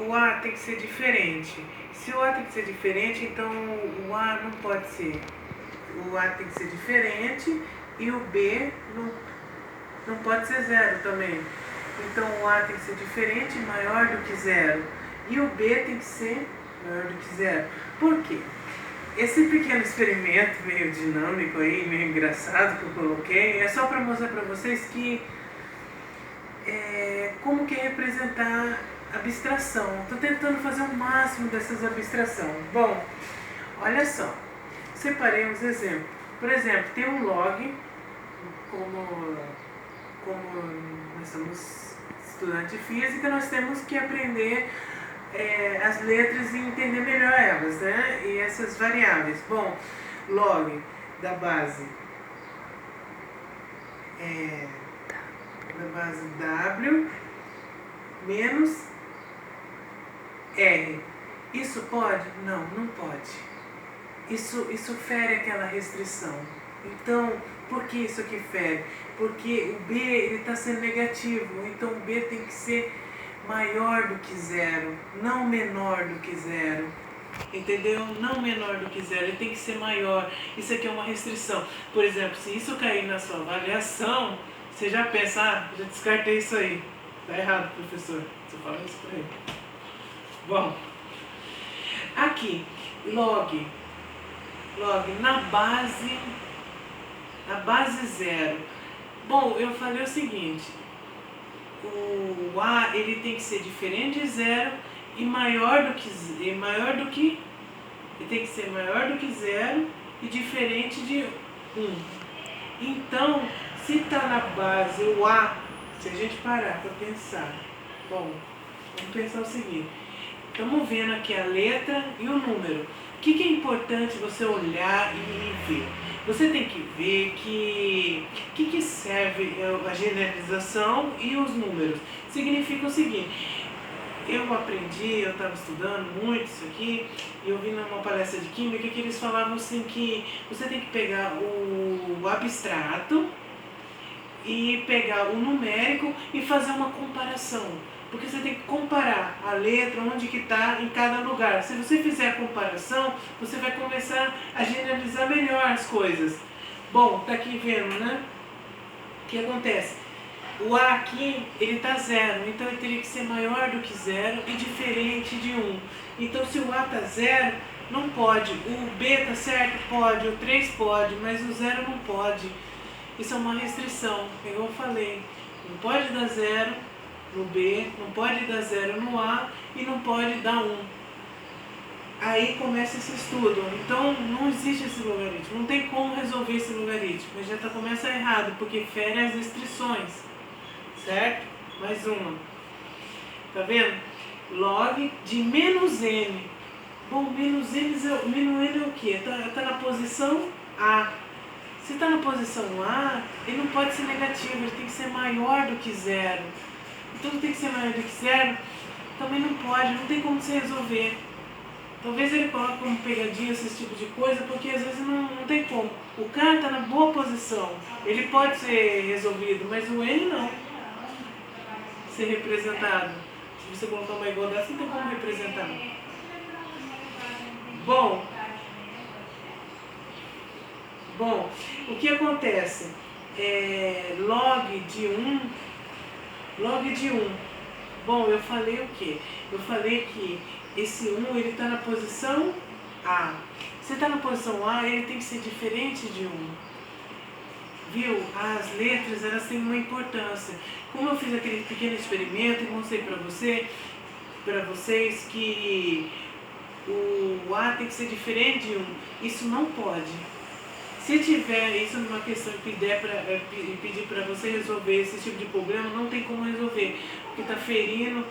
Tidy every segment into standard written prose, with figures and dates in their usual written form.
o A tem que ser diferente. Se o A tem que ser diferente, então o A não pode ser. O A tem que ser diferente e o B não pode ser zero também. Então o A tem que ser diferente, maior do que zero. E o B tem que ser maior do que zero. Por quê? Esse pequeno experimento meio dinâmico aí, meio engraçado que eu coloquei, é só para mostrar para vocês que como que é representar abstração. Estou tentando fazer o máximo dessas abstrações. Bom, olha só, separei uns exemplos. Por exemplo, tem um log, como nós somos estudantes de física, nós temos que aprender as letras e entender melhor elas, né? E essas variáveis. Bom, log da base W menos R. Isso pode? Não, não pode. Isso fere aquela restrição. Então, por que isso aqui fere? Porque o B está sendo negativo, então o B tem que ser maior do que zero, não menor do que zero. Entendeu? Não menor do que zero, ele tem que ser maior. Isso aqui é uma restrição. Por exemplo, se isso cair na sua avaliação, você já pensa, já descartei isso aí. Tá errado, professor. Você fala isso pra ele. Bom, aqui, log na base zero. Bom, eu falei o seguinte, o A ele tem que ser diferente de zero e ele tem que ser maior do que zero e diferente de 1. Então, se está na base o A, se a gente parar para pensar, bom, vamos pensar o seguinte, estamos vendo aqui a letra e o número. O que é importante você olhar e ver? Você tem que ver que serve a generalização e os números. Significa o seguinte, eu estava estudando muito isso aqui, e eu vi numa palestra de química que eles falavam assim que você tem que pegar o abstrato e pegar o numérico e fazer uma comparação. Porque você tem que comparar a letra, onde que está em cada lugar. Se você fizer a comparação, você vai começar a generalizar melhor as coisas. Bom, tá aqui vendo, né? O que acontece? O A aqui, ele está zero, então ele teria que ser maior do que zero e diferente de 1. Então se o A está zero, não pode. O B está certo? Pode. O 3 pode, mas o 0 não pode. Isso é uma restrição, igual eu falei. Não pode dar 0 no B, não pode dar 0 no A e não pode dar 1. Aí começa esse estudo. Então não existe esse logaritmo, não tem como resolver esse logaritmo. Mas já começa errado, porque fere as restrições. Certo? Mais uma. Tá vendo? Log de menos n. Bom, menos n é o quê? Tá na posição A. Se está na posição A, ele não pode ser negativo, ele tem que ser maior do que zero. Então tem que ser maior do que zero, também não pode, não tem como você resolver. Talvez ele coloque como pegadinha esse tipo de coisa, porque às vezes não tem como. O cara está na boa posição, ele pode ser resolvido, mas o N não ser representado. Se você colocar uma igualdade, não tem como representar. Bom, o que acontece? Log de 1. Bom, eu falei o quê? Eu falei que esse 1 ele está na posição A. Se está na posição A, ele tem que ser diferente de 1. Viu? As letras, elas têm uma importância. Como eu fiz aquele pequeno experimento e mostrei para vocês que o A tem que ser diferente de 1. Isso não pode. Se tiver isso numa questão que pedir para você resolver esse tipo de problema, não tem como resolver, porque está ferindo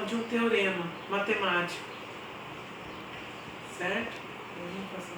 de um teorema matemático. Certo? Vamos passar